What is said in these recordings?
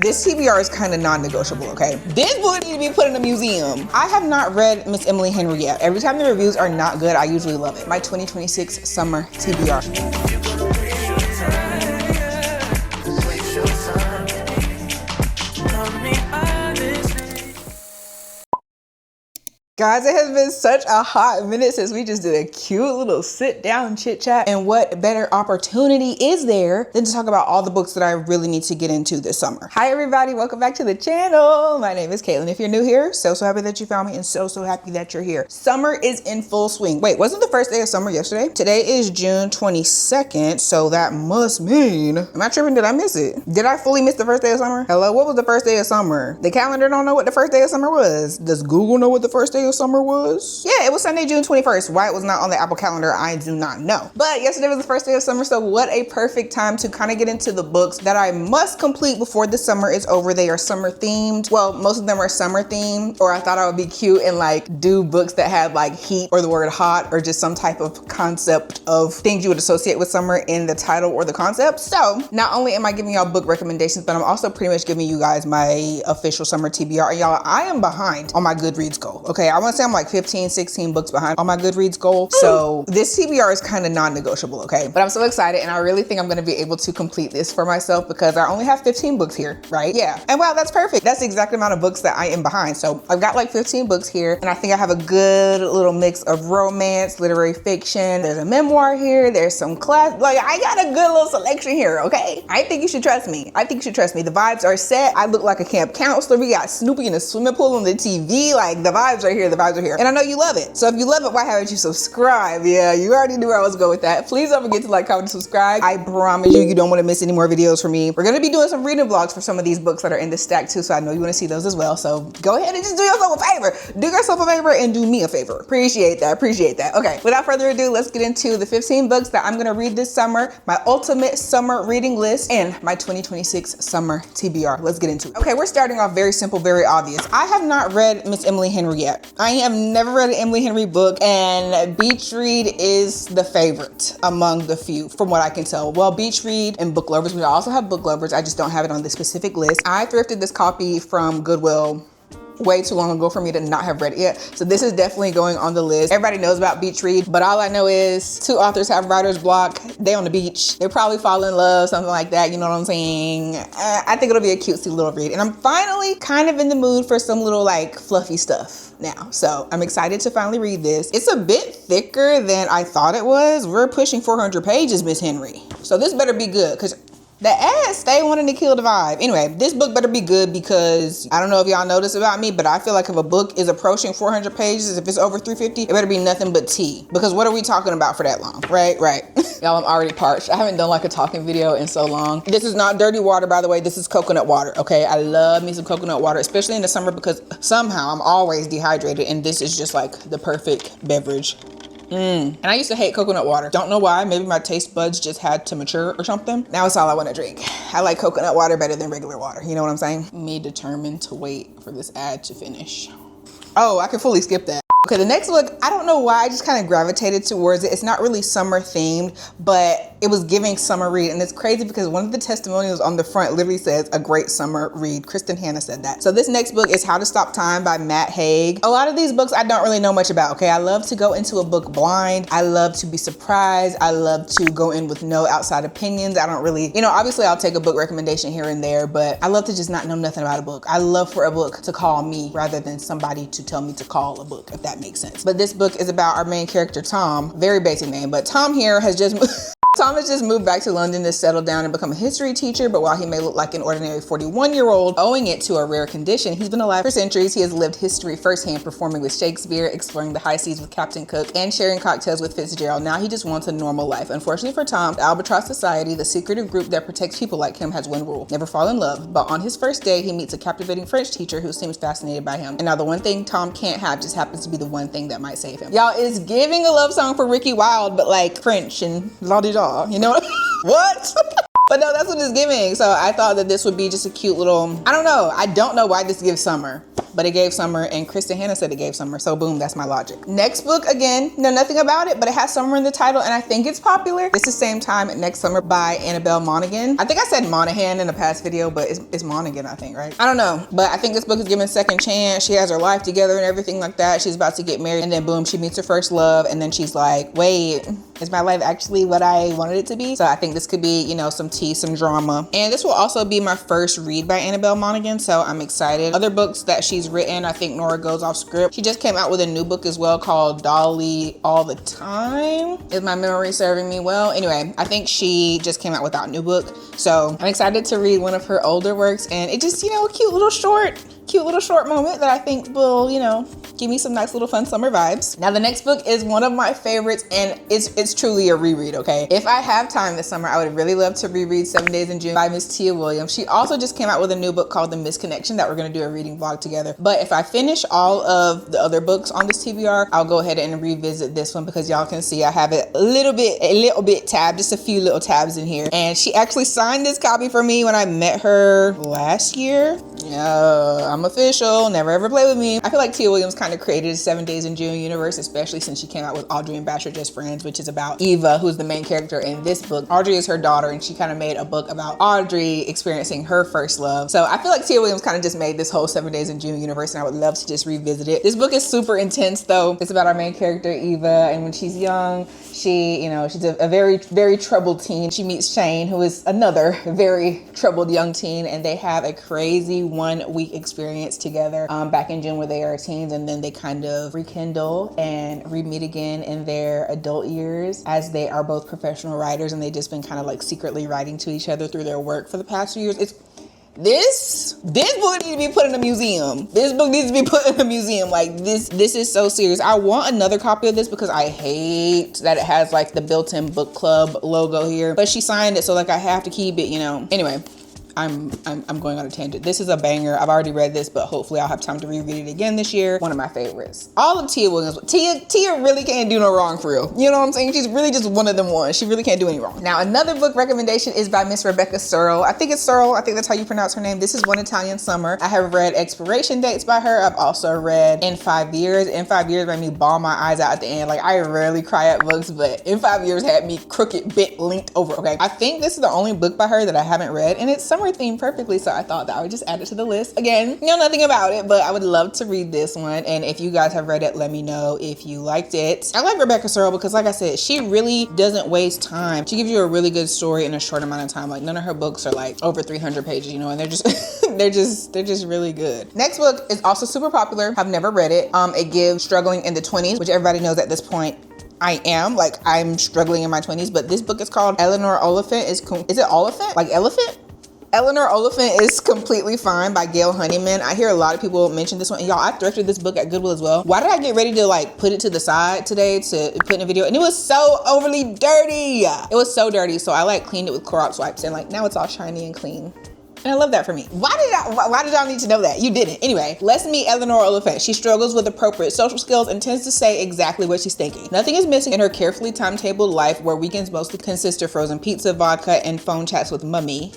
This TBR is kind of non-negotiable, okay? This book needs to be put in a museum. I have not read Miss Emily Henry yet. Every time the reviews are not good, I usually love it. My 2026 summer TBR. Guys, it has been such a hot minute since we just did a cute little sit down chit chat. And what better opportunity is there than to talk about all the books that I really need to get into this summer. Hi everybody, welcome back to the channel. My name is Kaitlyn. If you're new here, so happy that you found me and so happy that you're here. Summer is in full swing. Wait, wasn't the first day of summer yesterday? Today is June 22nd, so that must mean, am I tripping? Did I miss it? Did I fully miss the first day of summer? Hello, what was the first day of summer? The calendar don't know what the first day of summer was. Does Google know what the first day of summer was? Yeah, it was Sunday, June 21st. Why it was not on the Apple calendar, I do not know. But yesterday was the first day of summer, so what a perfect time to kind of get into the books that I must complete before the summer is over. They are summer themed. Well, most of them are summer themed, or I thought I would be cute and like do books that had like heat or the word hot or just some type of concept of things you would associate with summer in the title or the concept. So not only am I giving y'all book recommendations, but I'm also pretty much giving you guys my official summer TBR. And y'all, I am behind on my Goodreads goal. Okay, I want to say I'm like 15, 16 books behind on my Goodreads goal. So this TBR is kind of non-negotiable, okay? But I'm so excited and I really think I'm gonna be able to complete this for myself because I only have 15 books here, right? Yeah, and wow, that's perfect. That's the exact amount of books that I am behind. So I've got like 15 books here and I think I have a good little mix of romance, literary fiction. There's a memoir here. There's some class, like I got a good little selection here, okay? I think you should trust me. I think you should trust me. The vibes are set. I look like a camp counselor. We got Snoopy in the swimming pool on the TV. Like the vibes are here, the vibes are here. And I know you love it. So if you love it, why haven't you subscribed? Yeah, you already knew where I was going with that. Please don't forget to like, comment, and subscribe. I promise you, you don't want to miss any more videos from me. We're going to be doing some reading vlogs for some of these books that are in the stack too. So I know you want to see those as well. So go ahead and just do yourself a favor. Do yourself a favor and do me a favor. Appreciate that. Appreciate that. Okay, without further ado, let's get into the 15 books that I'm going to read this summer, my ultimate summer reading list, and my 2026 summer TBR. Let's get into it. Okay, we're starting off very simple, very obvious. I have not read Miss Emily Henry yet. I have never read an Emily Henry book, and Beach Read is the favorite among the few from what I can tell. Well, Beach Read and Book Lovers, we also have Book Lovers. I just don't have it on this specific list. I thrifted this copy from Goodwill way too long ago for me to not have read it yet. So this is definitely going on the list. Everybody knows about Beach Read, but all I know is two authors have writer's block. They on the beach. They probably fall in love, something like that. You know what I'm saying? I think it'll be a cutesy little read. And I'm finally kind of in the mood for some little like fluffy stuff now. So I'm excited to finally read this. It's a bit thicker than I thought it was. We're pushing 400 pages, Miss Henry. So this better be good because the ass stay wanting to kill the vibe. Anyway, this book better be good because I don't know if y'all know this about me, but I feel like if a book is approaching 400 pages, if it's over 350, it better be nothing but tea. Because what are we talking about for that long? Right. Y'all, I'm already parched. I haven't done like a talking video in so long. This is not dirty water, by the way. This is coconut water, okay? I love me some coconut water, especially in the summer because somehow I'm always dehydrated and this is just like the perfect beverage. And I used to hate coconut water. Don't know why. Maybe my taste buds just had to mature or something. Now it's all I want to drink. I like coconut water better than regular water. You know what I'm saying? Me determined to wait for this ad to finish. Oh, I can fully skip that. Okay, the next book, I don't know why, I just kind of gravitated towards it. It's not really summer themed, but it was giving summer read. And it's crazy because one of the testimonials on the front literally says a great summer read. Kristen Hanna said that. So this next book is How to Stop Time by Matt Haig. A lot of these books I don't really know much about, okay? I love to go into a book blind. I love to be surprised. I love to go in with no outside opinions. I don't really, you know, obviously I'll take a book recommendation here and there, but I love to just not know nothing about a book. I love for a book to call me rather than somebody to tell me to call a book, if that makes sense. But this book is about our main character, Tom. Very basic name, but Tom here has just Tom has just moved back to London to settle down and become a history teacher, but while he may look like an ordinary 41-year-old, owing it to a rare condition, he's been alive for centuries. He has lived history firsthand, performing with Shakespeare, exploring the high seas with Captain Cook, and sharing cocktails with Fitzgerald. Now he just wants a normal life. Unfortunately for Tom, the Albatross Society, the secretive group that protects people like him, has one rule: never fall in love. But on his first day, he meets a captivating French teacher who seems fascinated by him. And now the one thing Tom can't have just happens to be the one thing that might save him. Y'all, it's giving a love song for Ricky Wilde, but like French and la-di-da. You know what? But no, that's what it's giving. So I thought that this would be just a cute little, I don't know why this gives summer. but it gave summer, and Kristen Hannah said it gave summer, so boom, that's my logic. Next book, again, know nothing about it, but it has summer in the title, and I think it's popular. This is Same Time Next Summer by Annabelle Monaghan. I think I said Monaghan in a past video, but it's Monaghan, I think, right? I don't know, but I think this book is given a second chance. She has her life together and everything like that. She's about to get married, and then boom, she meets her first love, and then she's like, wait, is my life actually what I wanted it to be? So I think this could be, you know, some tea, some drama. And this will also be my first read by Annabelle Monaghan, so I'm excited. Other books that she's written, I think Nora Goes Off Script. She just came out with a new book as well called Dolly All the Time. Is my memory serving me well? Anyway, I think she just came out with that new book. So I'm excited to read one of her older works, and it just, you know, a cute little short moment that I think will, you know, give me some nice little fun summer vibes. Now the next book is one of my favorites, and it's truly a reread, okay? If I have time this summer, I would really love to reread 7 Days in June by Miss Tia Williams. She also just came out with a new book called The Misconnection that we're gonna do a reading vlog together. But if I finish all of the other books on this TBR, I'll go ahead and revisit this one, because y'all can see I have it a little bit tabbed, just a few little tabs in here. And she actually signed this copy for me when I met her last year. Yeah, I'm official, never ever play with me. I feel like Tia Williams kind of created a 7 Days in June universe, especially since she came out with Audrey and Basher Just Friends, which is about Eva, who's the main character in this book. Audrey is her daughter, and she kind of made a book about Audrey experiencing her first love. So I feel like Tia Williams kind of just made this whole 7 Days in June universe, and I would love to just revisit it. This book is super intense though. It's about our main character, Eva, and when she's young, she, you know, she's a very, very troubled teen. She meets Shane, who is another very troubled young teen, and they have a crazy 1 week experience together back in June where they are teens, and then they kind of rekindle and re-meet again in their adult years as they are both professional writers, and they've just been kind of like secretly writing to each other through their work for the past few years. This book needs to be put in a museum. This book needs to be put in a museum. Like this is so serious. I want another copy of this because I hate that it has like the built-in book club logo here, but she signed it, so like I have to keep it, you know. Anyway, I'm going on a tangent. This is a banger. I've already read this, but hopefully I'll have time to reread it again this year. One of my favorites. All of Tia Williams. Tia really can't do no wrong for real. You know what I'm saying? She's really just one of them ones. She really can't do any wrong. Now, another book recommendation is by Miss Rebecca Searle. I think it's Searle. I think that's how you pronounce her name. This is One Italian Summer. I have read Expiration Dates by her. I've also read In 5 Years. In 5 Years made me bawl my eyes out at the end. Like, I rarely cry at books, but In 5 Years had me crooked bit linked over, okay? I think this is the only book by her that I haven't read, and it's summer themed perfectly, so I thought that I would just add it to the list. Again, know nothing about it, but I would love to read this one, and if you guys have read it, let me know if you liked it. I like Rebecca Searle because, like I said, she really doesn't waste time. She gives you a really good story in a short amount of time. Like, none of her books are like over 300 pages, you know, and they're just they're just really good. Next book is also super popular. I've never read it. It gives struggling in the 20s, which everybody knows at this point I am. Like, I'm struggling in my 20s, but this book is called Eleanor Oliphant. Is it Oliphant? Like elephant? Eleanor Oliphant is Completely Fine by Gail Honeyman. I hear a lot of people mention this one. And y'all, I thrifted this book at Goodwill as well. Why did I get ready to like put it to the side today to put in a video? And it was so overly dirty. It was so dirty. So I like cleaned it with Clorox wipes, and like now it's all shiny and clean. And I love that for me. Why did y'all need to know that? You didn't. Anyway, let's meet Eleanor Oliphant. She struggles with appropriate social skills and tends to say exactly what she's thinking. Nothing is missing in her carefully timetabled life, where weekends mostly consist of frozen pizza, vodka, and phone chats with Mummy.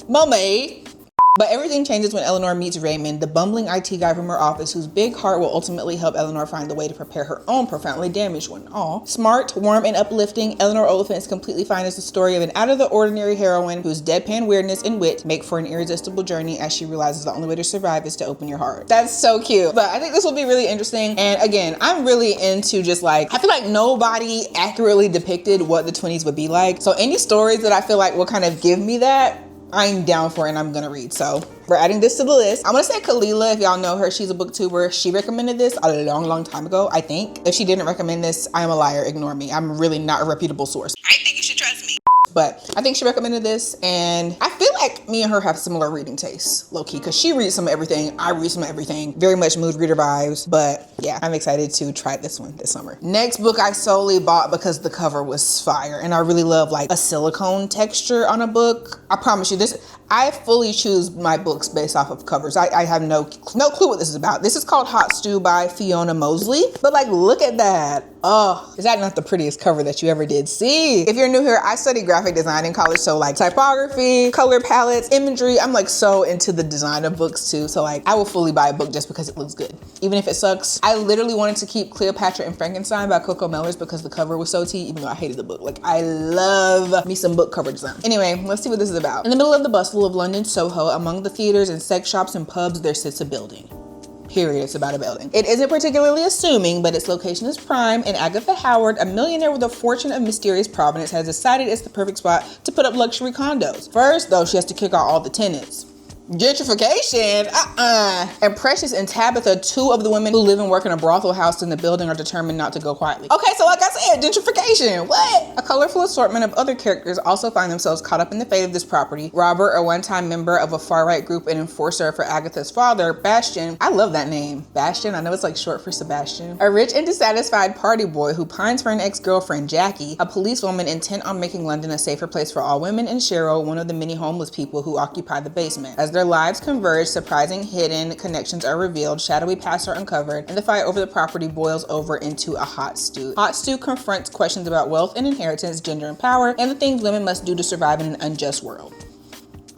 But everything changes when Eleanor meets Raymond, the bumbling IT guy from her office, whose big heart will ultimately help Eleanor find the way to prepare her own profoundly damaged one. Aw. Smart, warm, and uplifting, Eleanor Oliphant is Completely Fine as the story of an out-of-the-ordinary heroine whose deadpan weirdness and wit make for an irresistible journey as she realizes the only way to survive is to open your heart. That's so cute. But I think this will be really interesting. And again, I'm really into just like, I feel like nobody accurately depicted what the 20s would be like. So any stories that I feel like will kind of give me that, I'm down for it and I'm gonna read. So we're adding this to the list. I want to say Kalila, if y'all know her, she's a booktuber. She recommended this a long time ago, I think. If she didn't recommend this, I am a liar, ignore me. I'm really not a reputable source. I think you should trust me. But I think she recommended this, and I feel like me and her have similar reading tastes, low-key, because she reads some of everything, I read some of everything, very much mood reader vibes. But yeah, I'm excited to try this one this summer. Next book I solely bought because the cover was fire, and I really love like a silicone texture on a book. I promise you this, I fully choose my books based off of covers. I have no clue what this is about. This is called Hot Stew by Fiona Mosley, but like, look at that. Oh, is that not the prettiest cover that you ever did see? If you're new here, I study graphic graphic design in college, so like typography, color palettes, imagery. I'm like so into the design of books too. So like I will fully buy a book just because it looks good, even if it sucks. I literally wanted to keep Cleopatra and Frankenstein by Coco Mellors because the cover was so tea, even though I hated the book. Like I love me some book cover design. Anyway, let's see what this is about. In the middle of the bustle of London Soho, among the theaters and sex shops and pubs, there sits a building. Period. It's about a building. It isn't particularly assuming, but its location is prime, and Agatha Howard, a millionaire with a fortune of mysterious provenance, has decided it's the perfect spot to put up luxury condos. First, though, she has to kick out all the tenants. Gentrification? And Precious and Tabitha, two of the women who live and work in a brothel house in the building, are determined not to go quietly. Okay, so like I said, gentrification, what? A colorful assortment of other characters also find themselves caught up in the fate of this property. Robert, a one-time member of a far-right group and enforcer for Agatha's father, Bastian. I love that name, Bastian. I know it's like short for Sebastian. A rich and dissatisfied party boy who pines for an ex-girlfriend, Jackie, a policewoman intent on making London a safer place for all women, and Cheryl, one of the many homeless people who occupy the basement. As their lives converge, surprising hidden connections are revealed, shadowy pasts are uncovered, and the fight over the property boils over into a hot stew. Hot Stew confronts questions about wealth and inheritance, gender and power, and the things women must do to survive in an unjust world.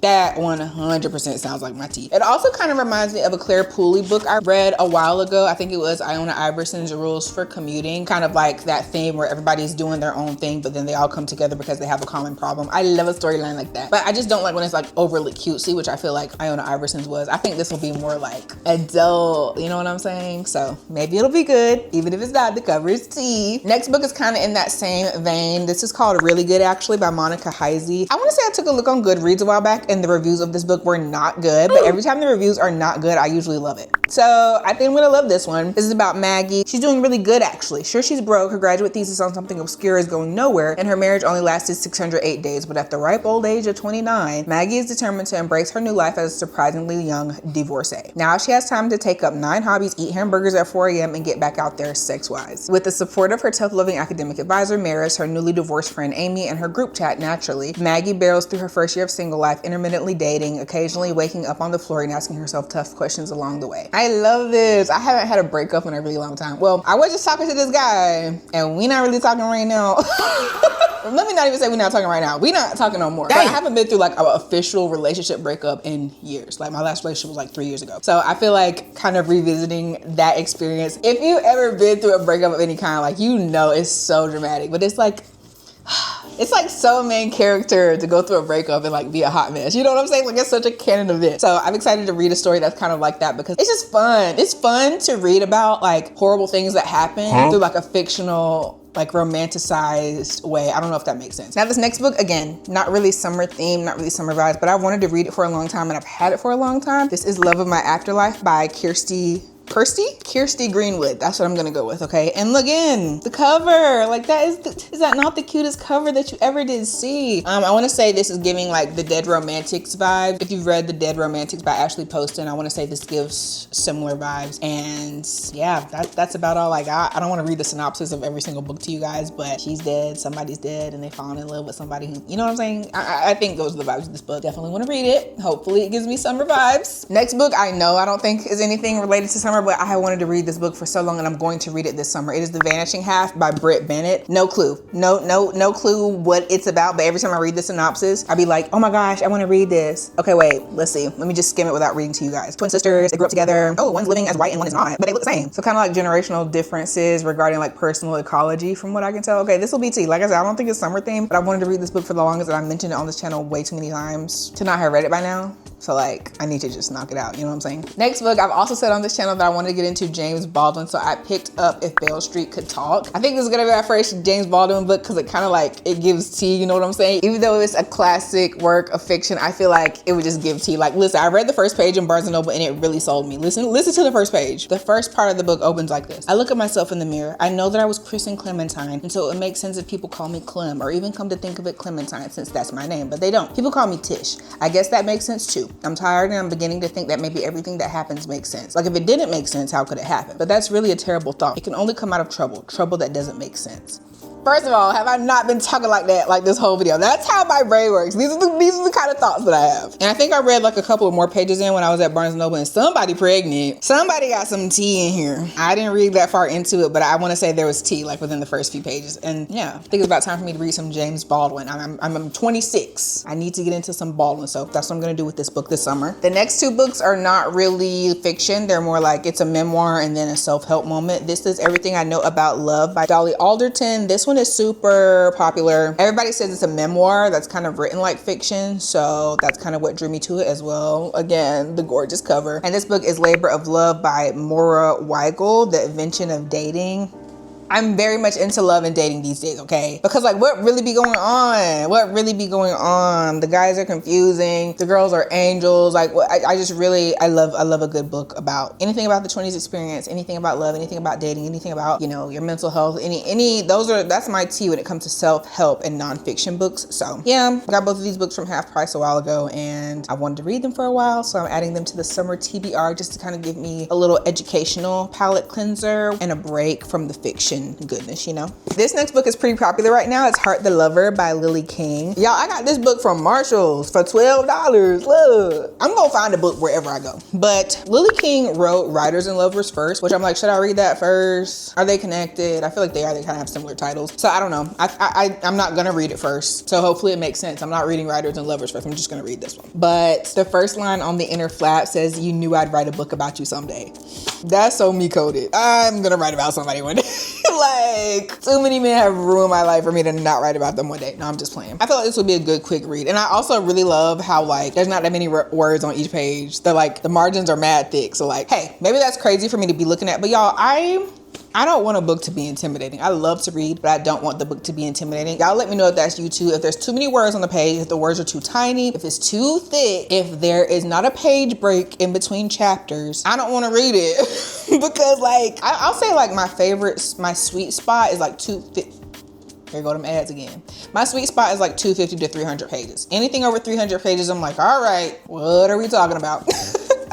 That 100% sounds like my tea. It also kind of reminds me of a Claire Pooley book I read a while ago. I think it was Iona Iverson's Rules for Commuting. Kind of like that theme where everybody's doing their own thing, but then they all come together because they have a common problem. I love a storyline like that. But I just don't like when it's like overly cutesy, which I feel like Iona Iverson's was. I think this will be more like adult, you know what I'm saying? So maybe it'll be good, even if it's not. The cover is tea. Next book is kind of in that same vein. This is called Really Good, actually, by Monica Heisey. I want to say I took a look on Goodreads a while back, and the reviews of this book were not good, but every time the reviews are not good, I usually love it. So I think I'm gonna love this one. This is about Maggie. She's doing really good, actually. Sure, she's broke. Her graduate thesis on something obscure is going nowhere, and her marriage only lasted 608 days. But at the ripe old age of 29, Maggie is determined to embrace her new life as a surprisingly young divorcee. Now she has time to take up 9 hobbies, eat hamburgers at 4 a.m., and get back out there sex-wise. With the support of her tough-loving academic advisor, Maris, her newly divorced friend, Amy, and her group chat, Naturally, Maggie barrels through her first year of single life, intermittently dating, occasionally waking up on the floor and asking herself tough questions along the way. I love this. I haven't had a breakup in a really long time. Well, I was just talking to this guy, and we not really talking right now. Let me not even say we're not talking right now. We not talking no more. But I haven't been through like an official relationship breakup in years. Like my last relationship was like 3 years ago. So I feel like kind of revisiting that experience. If you ever been through a breakup of any kind, like you know it's so dramatic, but it's like so main character to go through a breakup and like be a hot mess. You know what I'm saying? Like it's such a canon event. So I'm excited to read a story that's kind of like that because it's just fun. It's fun to read about like horrible things that happen through like a fictional, like romanticized way. I don't know if that makes sense. Now this next book, again, not really summer themed, not really summer vibes, but I wanted to read it for a long time and I've had it for a long time. This is Love of My Afterlife by Kirsty Greenwood. That's what I'm gonna go with, okay? And look in the cover, like that is that not the cutest cover that you ever did see? I want to say this is giving like the Dead Romantics vibe. If you've read The Dead Romantics by Ashley Poston, I want to say this gives similar vibes. And yeah, that's about all I got. I don't want to read the synopsis of every single book to you guys, but she's dead, somebody's dead, and they fallen in love with somebody who, you know what I'm saying? I think those are the vibes of this book. Definitely want to read it. Hopefully it gives me summer vibes. Next book I know I don't think is anything related to summer, but I have wanted to read this book for so long and I'm going to read it this summer. It is The Vanishing Half by Britt Bennett. No clue. No clue what it's about, but every time I read the synopsis, I'll be like, oh my gosh, I want to read this. Okay, wait, let's see. Let me just skim it without reading to you guys. Twin sisters, they grew up together. Oh, one's living as white and one is not, but they look the same. So kind of like generational differences regarding like personal ecology from what I can tell. Okay, this will be tea. Like I said, I don't think it's summer themed, but I wanted to read this book for the longest and I mentioned it on this channel way too many times to not have read it by now. So like, I need to just knock it out, you know what I'm saying? Next book, I've also said on this channel that I wanted to get into James Baldwin, so I picked up If Beale Street Could Talk. I think this is gonna be my first James Baldwin book because it kind of like, it gives tea, you know what I'm saying? Even though it's a classic work of fiction, I feel like it would just give tea. Like, listen, I read the first page in Barnes & Noble and it really sold me. Listen to the first page. The first part of the book opens like this. I look at myself in the mirror. I know that I was christened Clementine, and so it makes sense if people call me Clem, or even come to think of it Clementine, since that's my name, but they don't. People call me Tish. I guess that makes sense too. I'm tired and I'm beginning to think that maybe everything that happens makes sense. Like if it didn't make sense, how could it happen? But that's really a terrible thought. It can only come out of trouble that doesn't make sense. First of all, have I not been talking like that like this whole video? That's how my brain works. These are the kind of thoughts that I have. And I think I read like a couple of more pages in when I was at Barnes & Noble, and somebody pregnant. Somebody got some tea in here. I didn't read that far into it, but I want to say there was tea like within the first few pages. And yeah, I think it's about time for me to read some James Baldwin. I'm 26. I need to get into some Baldwin, so that's what I'm gonna do with this book this summer. The next two books are not really fiction. They're more like it's a memoir and then a self-help moment. This is Everything I Know About Love by Dolly Alderton. This one is super popular. Everybody says it's a memoir that's kind of written like fiction, so that's kind of what drew me to it as well. Again, the gorgeous cover. And this book is Labor of Love by Maura Weigel, The Invention of Dating. I'm very much into love and dating these days, okay? Because like, what really be going on? What really be going on? The guys are confusing. The girls are angels. Like, I just really, I love a good book about anything about the 20s experience, anything about love, anything about dating, anything about, you know, your mental health, that's my tea when it comes to self-help and nonfiction books. So yeah, I got both of these books from half price a while ago, and I wanted to read them for a while, so I'm adding them to the summer TBR just to kind of give me a little educational palate cleanser and a break from the fiction goodness, you know. This next book is pretty popular right now. It's Heart the Lover by Lily King. Y'all, I got this book from Marshall's for $12. Look, I'm gonna find a book wherever I go. But Lily King wrote Writers and Lovers First, which I'm like, should I read that first? Are they connected? I feel like they are. They kind of have similar titles. So I don't know. I'm not gonna read it first. So hopefully it makes sense. I'm not reading Writers and Lovers First. I'm just gonna read this one. But the first line on the inner flap says, "You knew I'd write a book about you someday." That's so me coded. I'm gonna write about somebody one day. Like, too many men have ruined my life for me to not write about them one day. No, I'm just playing. I feel like this would be a good quick read. And I also really love how like there's not that many words on each page. The margins are mad thick. So like, hey, maybe that's crazy for me to be looking at, but y'all, I don't want a book to be intimidating. I love to read, but I don't want the book to be intimidating. Y'all let me know if that's you too. If there's too many words on the page, if the words are too tiny, if it's too thick, if there is not a page break in between chapters, I don't want to read it. Because like, I'll say like my sweet spot is like here go them ads again. My sweet spot is like 250 to 300 pages. Anything over 300 pages, I'm like, all right, what are we talking about?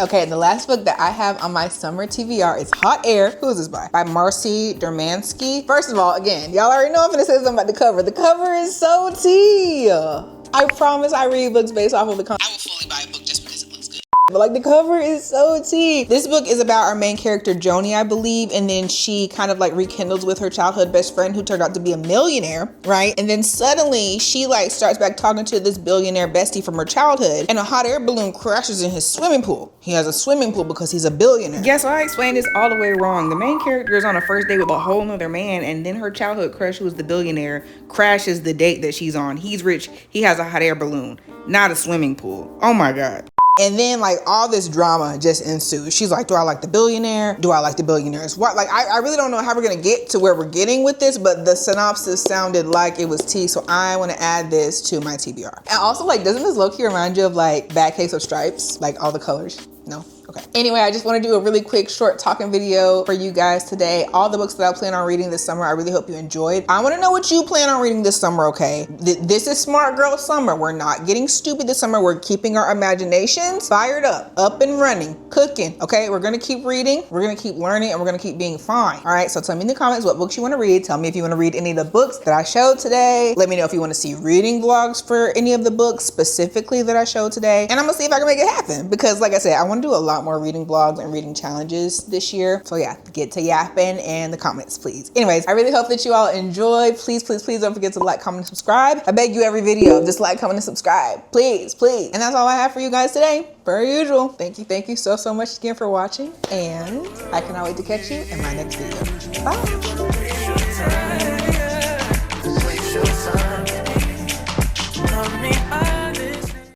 Okay, the last book that I have on my summer TBR is Hot Air. Who is this by? By Marcy Dermansky. First of all, again, y'all already know I'm gonna say something about the cover. The cover is so tea. I promise I read books based off of the cover. I will fully buy a book just because it looks good. But like, the cover is so tea. This book is about our main character, Joni, I believe. And then she kind of like rekindles with her childhood best friend who turned out to be a millionaire, right? And then suddenly she like starts back talking to this billionaire bestie from her childhood, and a hot air balloon crashes in his swimming pool. He has a swimming pool because he's a billionaire. Yeah, so I explained this all the way wrong. The main character is on a first date with a whole nother man, and then her childhood crush, who is the billionaire, crashes the date that she's on. He's rich. He has a hot air balloon, not a swimming pool. Oh my God. And then like all this drama just ensues. She's like, do I like the billionaire? Do I like the billionaire's what? Like, I really don't know how we're gonna get to where we're getting with this, but the synopsis sounded like it was tea, so I wanna add this to my TBR. And also, like, doesn't this low-key remind you of like Bad Case of Stripes? Like all the colors? No? Okay. Anyway, I just want to do a really quick short talking video for you guys today. All the books that I plan on reading this summer, I really hope you enjoyed. I want to know what you plan on reading this summer, okay? This is Smart Girl Summer. We're not getting stupid this summer. We're keeping our imaginations fired up and running, cooking, okay? We're going to keep reading, we're going to keep learning, and we're going to keep being fine. All right, so tell me in the comments what books you want to read. Tell me if you want to read any of the books that I showed today. Let me know if you want to see reading vlogs for any of the books specifically that I showed today. And I'm going to see if I can make it happen, because like I said, I want to do a lot more reading vlogs and reading challenges this year. So yeah, get to yapping in the comments, please. Anyways, I really hope that you all enjoyed. Please, please, please don't forget to like, comment, and subscribe. I beg you every video, just like, comment, and subscribe. Please, please. And that's all I have for you guys today. Per usual. Thank you so much again for watching. And I cannot wait to catch you in my next video. Bye.